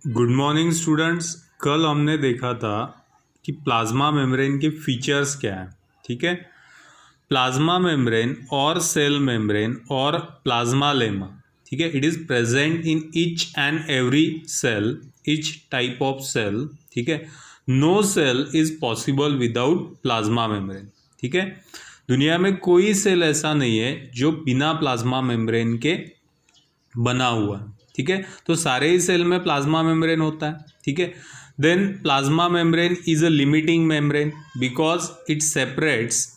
Good morning students. कल हमने देखा था कि प्लाज्मा मेम्ब्रेन के फीचर्स क्या हैं। ठीक है, प्लाज्मा मेम्ब्रेन और सेल मेम्ब्रेन और प्लाज्मा लेमा, ठीक है, it is present in each and every cell, each type of cell. ठीक है, no cell is possible without plasma membrane. ठीक है, दुनिया में कोई सेल ऐसा नहीं है जो बिना प्लाज्मा मेम्ब्रेन के बना हुआ है। ठीक है, तो सारे ही सेल में प्लाज्मा मेम्ब्रेन होता है। ठीक है, then plasma membrane is a limiting membrane because it separates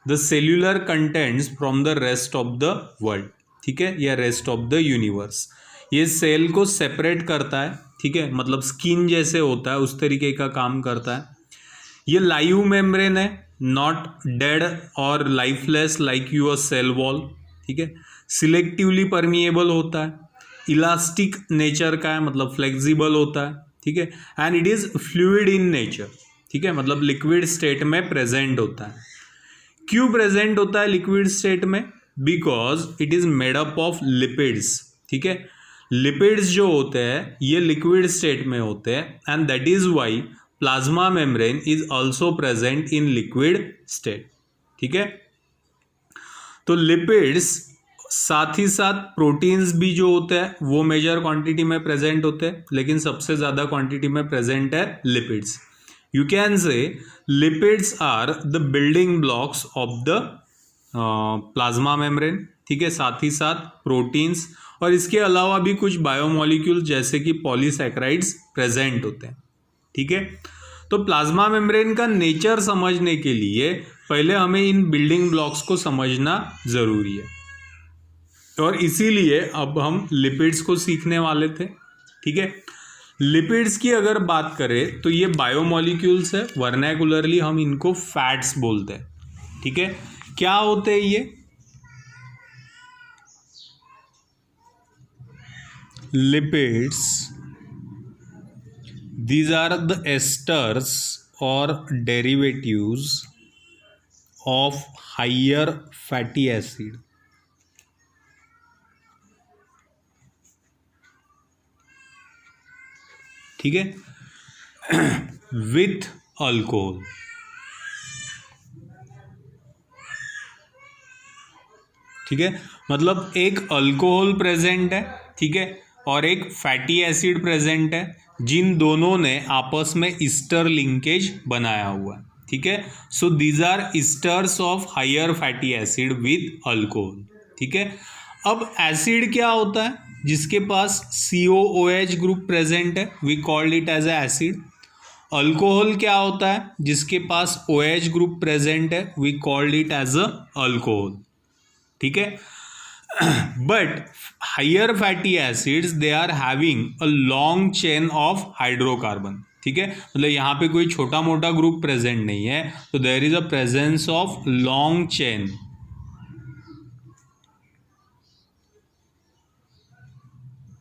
the cellular contents from the rest of the world. ठीक है, या रेस्ट ऑफ द यूनिवर्स, ये सेल को सेपरेट करता है। ठीक है, मतलब स्किन जैसे होता है उस तरीके का काम करता है। ये लाइव मेम्ब्रेन है, नॉट डेड और lifeless like your cell wall. ठीक है, सिलेक्टिवली परमिएबल होता है, इलास्टिक नेचर का है, मतलब फ्लेक्सिबल होता है। ठीक है, and it is fluid in nature. ठीक है, मतलब लिक्विड स्टेट में प्रेजेंट होता है। क्यों प्रेजेंट होता है लिक्विड स्टेट में? Because it is made up of lipids. ठीक है, लिपिड्स जो होते हैं ये लिक्विड स्टेट में होते हैं, and that is why plasma membrane is also present in liquid state. ठीक है, तो लिपिड्स साथ ही साथ प्रोटीन्स भी जो होते हैं वो मेजर क्वांटिटी में प्रेजेंट होते हैं, लेकिन सबसे ज़्यादा क्वांटिटी में प्रेजेंट है lipids. You can say lipids are the building blocks of the plasma membrane. ठीक है, साथ ही साथ प्रोटीन्स और इसके अलावा भी कुछ बायोमोलिक्यूल्स जैसे कि पॉलीसैकेराइड्स प्रेजेंट होते हैं। ठीक है, तो प्लाज्मा मेम्ब्रेन का नेचर समझने के लिए पहले हमें इन बिल्डिंग ब्लॉक्स को समझना ज़रूरी है, और इसीलिए अब हम लिपिड्स को सीखने वाले थे। ठीक है, लिपिड्स की अगर बात करें तो ये बायोमोलिक्यूल्स है, वर्नैकुलरली हम इनको फैट्स बोलते हैं। ठीक है, क्या होते हैं ये? Lipids, these are the esters or derivatives of higher fatty acid. ठीक है, विथ अल्कोहल। ठीक है, मतलब एक अल्कोहल प्रेजेंट है, ठीक है, और एक फैटी एसिड प्रेजेंट है, जिन दोनों ने आपस में ईस्टर लिंकेज बनाया हुआ है। ठीक है, so these are esters of higher fatty acid with alcohol. ठीक है, अब एसिड क्या होता है? जिसके पास COOH ग्रुप प्रेजेंट है, we called it as a acid. Alcohol क्या होता है? जिसके पास OH ग्रुप प्रेजेंट है, we called it as a alcohol. ठीक है, but higher fatty acids they are having a long chain of hydrocarbon. ठीक है, मतलब यहाँ पे कोई छोटा मोटा ग्रुप प्रेजेंट नहीं है, तो there is a presence of long chain.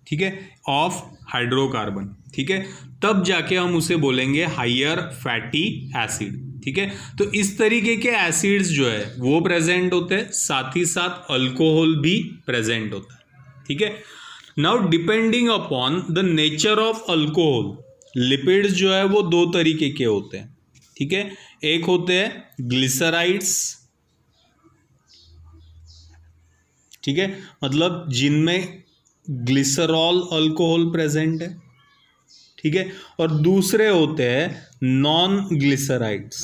ठीक है, ऑफ हाइड्रोकार्बन। ठीक है, तब जाके हम उसे बोलेंगे हायर फैटी एसिड। ठीक है, तो इस तरीके के एसिड्स जो है वो प्रेजेंट होते हैं, साथ ही साथ अल्कोहल भी प्रेजेंट होता है। ठीक है, now depending upon the nature of alcohol, lipids जो है वो दो तरीके के होते हैं। ठीक है, एक होते हैं ग्लिसराइड्स। ठीक है, मतलब जिनमें ग्लिसरॉल अल्कोहल प्रेजेंट है। ठीक है, और दूसरे होते हैं नॉन ग्लिसराइड्स।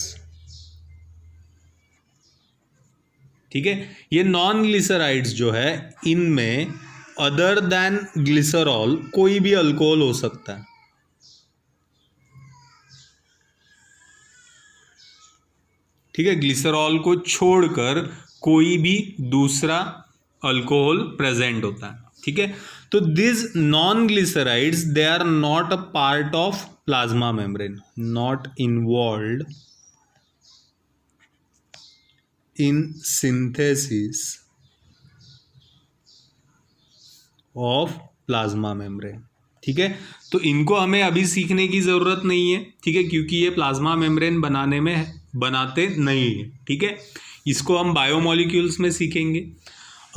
ठीक है, ये नॉन ग्लिसराइड्स जो है इनमें अदर देन ग्लिसरॉल कोई भी अल्कोहल हो सकता है। ठीक है, ग्लिसरॉल को छोड़कर कोई भी दूसरा अल्कोहल प्रेजेंट होता है। ठीक है, तो this non glycerides they are not a part of plasma membrane, not involved in synthesis of plasma membrane. ठीक है, तो इनको हमें अभी सीखने की ज़रूरत नहीं है। ठीक है, क्योंकि ये प्लाज्मा मेम्ब्रेन बनाते नहीं है। ठीक है, इसको हम बायोमोलिक्यूल्स में सीखेंगे।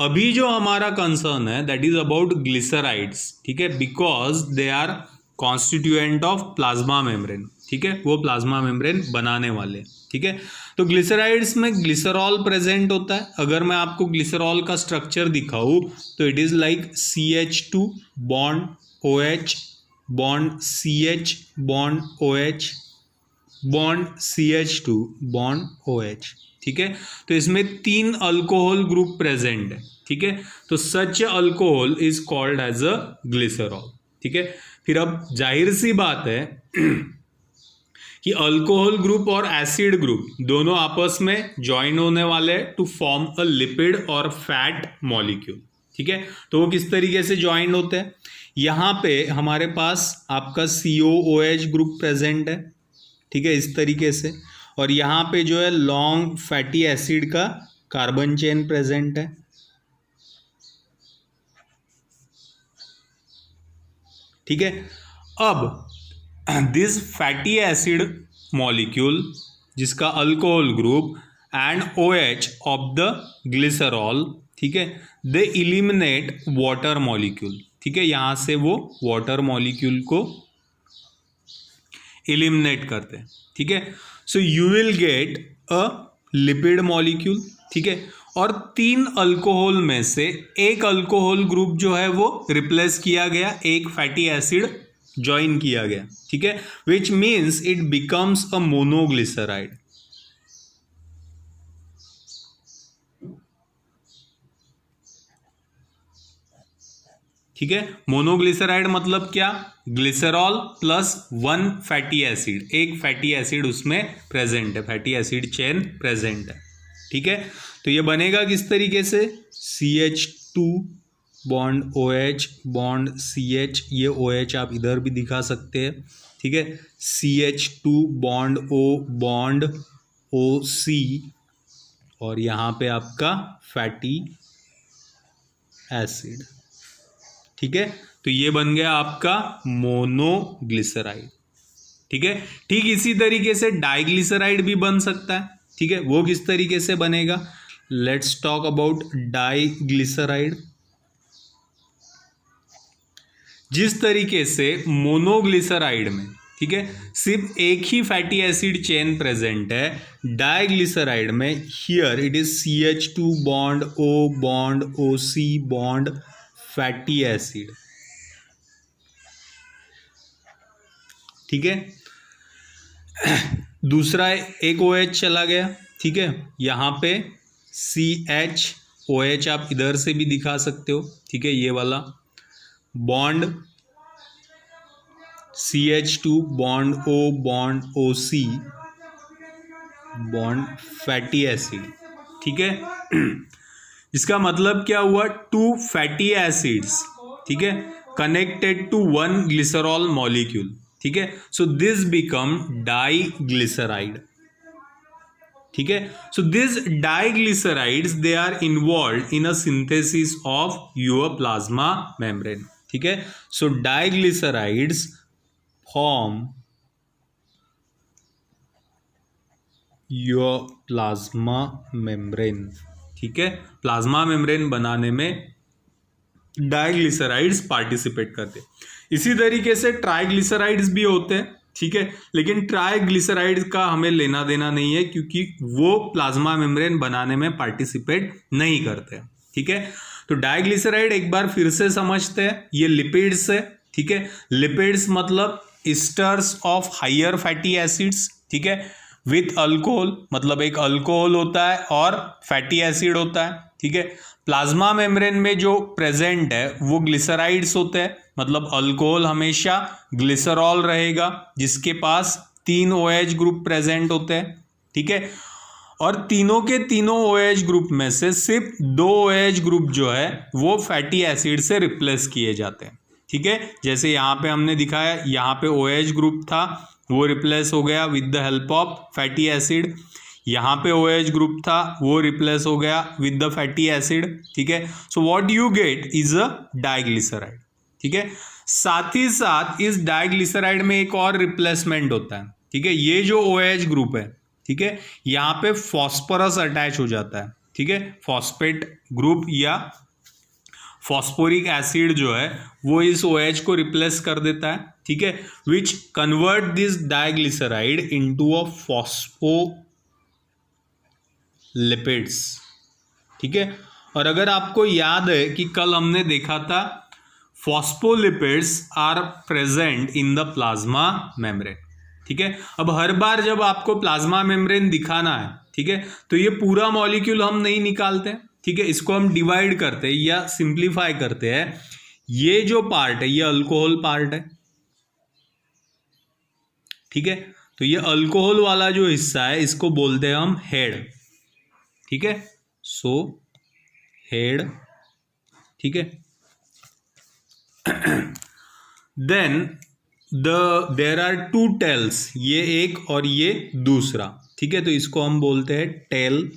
अभी जो हमारा कंसर्न है दैट इज अबाउट ग्लिसराइड्स। ठीक है, because they are constituent of plasma membrane, ठीक है, वो प्लाज्मा मेम्ब्रेन बनाने वाले, ठीक है। तो ग्लिसराइड्स में ग्लिसरॉल प्रेजेंट होता है। अगर मैं आपको ग्लिसरॉल का स्ट्रक्चर दिखाऊं तो it is like CH2 bond OH bond CH bond OH bond CH2 bond OH, ठीक है। तो इसमें 3 अल्कोहल ग्रुप प्रेजेंट है, ठीक है। तो such alcohol is called as a glycerol, ठीक है। फिर अब जाहिर सी बात है कि अल्कोहल ग्रुप और एसिड ग्रुप दोनों आपस में ज्वाइन होने वाले टू फॉर्म अ लिपिड और फैट मॉलिक्यूल, ठीक है। तो वो किस तरीके से ज्वाइन होते हैं, यहाँ पे हमारे पास आपका COOH ग्रुप प्रेजेंट है, ठीक है, इस तरीके से, और यहाँ पे जो है लॉन्ग फैटी एसिड का कार्बन चेन प्रेजेंट है, ठीक है। अब दिस फैटी एसिड मॉलिक्यूल जिसका alcohol group and OH of the glycerol, ठीक है, दे इलिमिनेट वाटर मॉलिक्यूल, ठीक है, यहाँ से वो वाटर मॉलिक्यूल को इलिमिनेट करते हैं, ठीक है। So you will get a lipid molecule, ठीक है, और 3 अल्कोहल में से एक अल्कोहल ग्रुप जो है वो रिप्लेस किया गया, एक फैटी एसिड ज्वाइन किया गया, ठीक है, which means it becomes a monoglyceride, ठीक है। मोनोग्लिसराइड मतलब क्या, ग्लिसरॉल प्लस 1 फैटी एसिड, एक फैटी एसिड उसमें प्रेजेंट है, फैटी एसिड चेन प्रेजेंट है, ठीक है। तो ये बनेगा किस तरीके से, CH2 bond OH bond CH, ये OH आप इधर भी दिखा सकते हैं, ठीक है, CH2 bond O bond OC, और यहाँ पे आपका फैटी एसिड, ठीक है। तो ये बन गया आपका मोनोग्लिसराइड, ठीक है। ठीक इसी तरीके से डाइग्लिसराइड भी बन सकता है, ठीक है। वो किस तरीके से बनेगा, लेट्स टॉक अबाउट डाइग्लिसराइड। जिस तरीके से मोनोग्लिसराइड में, ठीक है, सिर्फ एक ही फैटी एसिड चेन प्रेजेंट है, डाइग्लिसराइड में here it is CH2 bond O bond OC bond fatty acid, ठीक है। दूसरा एक OH चला गया, ठीक है, यहाँ पे CHOH आप इधर से भी दिखा सकते हो, ठीक है, ये वाला bond CH2 bond O bond OC bond fatty acid, ठीक है। इसका मतलब क्या हुआ, 2 फैटी एसिड्स, ठीक है, कनेक्टेड टू 1 ग्लिसरॉल मॉलिक्यूल, ठीक है। सो दिस बिकम डाइग्लिसराइड, ठीक है। So this diglycerides they are involve in a synthesis of your plasma membrane, ठीक है। So diglycerides form your plasma membrane, ठीक है। प्लाज्मा मेम्ब्रेन बनाने में डाइग्लिसराइड्स पार्टिसिपेट करते हैं। इसी तरीके से ट्राइग्लिसराइड्स भी होते हैं, ठीक है, लेकिन ट्राइग्लिसराइड्स का हमें लेना देना नहीं है क्योंकि वो प्लाज्मा मेम्ब्रेन बनाने में पार्टिसिपेट नहीं करते, ठीक है। तो डाइग्लिसराइड एक बार फिर से समझते हैं, ये लिपिड्स है, ठीक है। लिपिड्स मतलब esters of higher fatty acids, ठीक है, विथ अल्कोहल, मतलब एक अल्कोहल होता है और फैटी एसिड होता है, ठीक है। प्लाज्मा मेम्ब्रेन में जो प्रेजेंट है वो ग्लिसराइड्स होते हैं, मतलब अल्कोहल हमेशा ग्लिसरॉल रहेगा जिसके पास 3 OH ग्रुप प्रेजेंट होते हैं, ठीक है। और तीनों के तीनों OH ग्रुप में से सिर्फ 2 OH ग्रुप जो है वो फैटी एसिड से रिप्लेस किए जाते हैं, ठीक है। जैसे यहाँ पे हमने दिखाया, यहाँ पे OH ग्रुप था वो रिप्लेस हो गया with the help of fatty acid, यहाँ पे OH ग्रुप था वो रिप्लेस हो गया विद द फैटी एसिड, ठीक है। So what you get is a diglyceride, ठीक है। साथ ही साथ इस डाइग्लिसराइड में एक और रिप्लेसमेंट होता है, ठीक है। ये जो OH ग्रुप है, ठीक है, यहाँ पे फॉस्फोरस अटैच हो जाता है, ठीक है, फॉस्फेट ग्रुप या फॉस्फोरिक एसिड जो है वो इस OH को रिप्लेस कर देता है, ठीक है, which convert this diglyceride into a phospholipids, ठीक है। और अगर आपको याद है कि कल हमने देखा था phospholipids are present in the plasma membrane, ठीक है। अब हर बार जब आपको प्लाज्मा मेम्ब्रेन दिखाना है, ठीक है, तो ये पूरा मॉलिक्यूल हम नहीं निकालते, ठीक है, इसको हम डिवाइड करते हैं या सिंप्लीफाई करते हैं। ये जो पार्ट है ये अल्कोहल पार्ट है, ठीक है, तो ये अल्कोहल वाला जो हिस्सा है इसको बोलते हैं हम हेड, ठीक है, सो हेड, ठीक है। Then there are two tails, ये एक और ये दूसरा, ठीक है, तो इसको हम बोलते हैं टेल,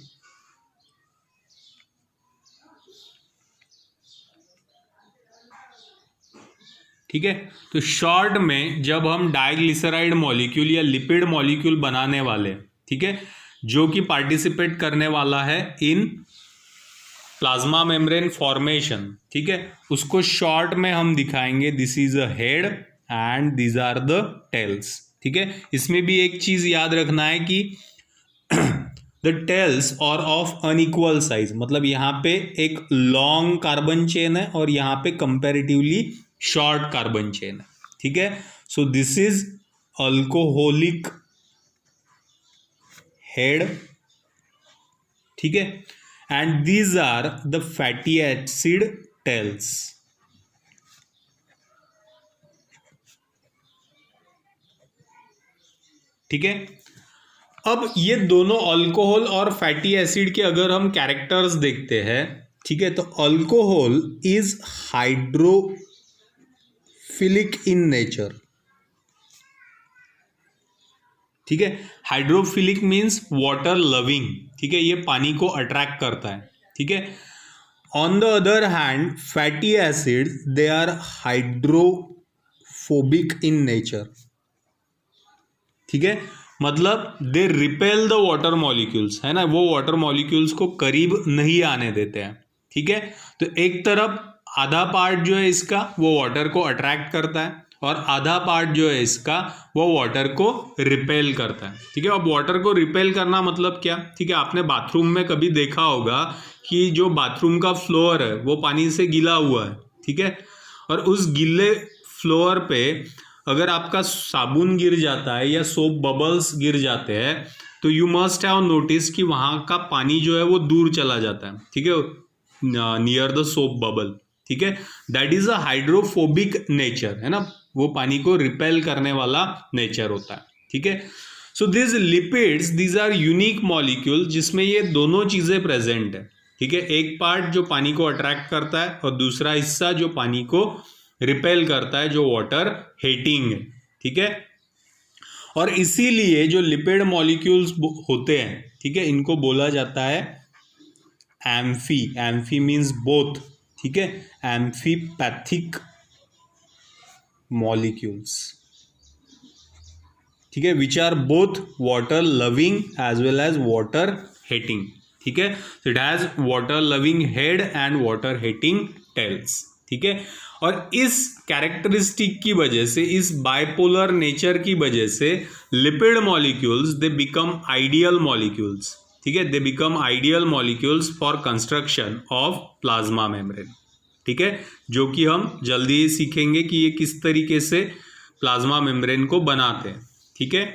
ठीक है। तो शॉर्ट में जब हम डाइग्लिसराइड मॉलिक्यूल या लिपिड मॉलिक्यूल बनाने वाले, ठीक है, जो कि पार्टिसिपेट करने वाला है इन प्लाज्मा मेम्ब्रेन फॉर्मेशन, ठीक है, उसको शॉर्ट में हम दिखाएंगे this is a head and these are the tails, ठीक है। इसमें भी एक चीज याद रखना है कि द टेल्स और ऑफ अनइक्वल साइज, मतलब यहाँ पे एक लॉन्ग कार्बन चेन है और यहाँ पे कंपैरेटिवली शॉर्ट कार्बन चेन है, ठीक है। So this is alcoholic head, ठीक है, and these are the fatty acid tails, ठीक है। अब ये दोनों अल्कोहल और फैटी एसिड के अगर हम कैरेक्टर्स देखते हैं, ठीक है, तो alcohol is hydrophilic in nature, ठीक है, हाइड्रोफिलिक मीन्स वाटर लविंग, ठीक है, ये पानी को अट्रैक्ट करता है, ठीक है। On the other hand fatty acid they are hydrophobic in nature, ठीक है, मतलब they repel the water molecules, है ना, वो वाटर मॉलिक्यूल्स को करीब नहीं आने देते हैं, ठीक है। तो एक तरफ आधा पार्ट जो है इसका वो वाटर को अट्रैक्ट करता है और आधा पार्ट जो है इसका वो वाटर को रिपेल करता है, ठीक है। अब वाटर को रिपेल करना मतलब क्या, ठीक है, आपने बाथरूम में कभी देखा होगा कि जो बाथरूम का फ्लोर है वो पानी से गीला हुआ है, ठीक है, और उस गीले फ्लोर पे अगर आपका साबुन गिर जाता है या सोप बबल्स गिर जाते हैं तो यू मस्ट हैव नोटिस कि वहाँ का पानी जो है वो दूर चला जाता है, ठीक है, नियर द सोप बबल, ठीक है, that is a hydrophobic nature, है ना, वो पानी को रिपेल करने वाला नेचर होता है, ठीक है। So this lipids these are unique molecule जिसमें ये दोनों चीजें प्रेजेंट है, ठीक है, एक पार्ट जो पानी को अट्रैक्ट करता है और दूसरा हिस्सा जो पानी को रिपेल करता है, जो वाटर हेटिंग है, ठीक है। और इसीलिए जो लिपिड मॉलिक्यूल्स होते हैं, ठीक है, इनको बोला जाता है एम्फी, एम्फी मीन्स बोथ, ठीक है, एम्फीपैथिक मॉलिक्यूल्स, ठीक है, which are both water loving as well as water hating, ठीक है। So it has water loving head and water hating tails, ठीक है। और इस कैरेक्टरिस्टिक की वजह से, इस बाइपोलर नेचर की वजह से lipid molecules they become ideal molecules, ठीक है, they become ideal molecules for construction of plasma membrane, ठीक है, जो कि हम जल्दी ही सीखेंगे कि ये किस तरीके से प्लाज्मा मेम्ब्रेन को बनाते हैं, ठीक है।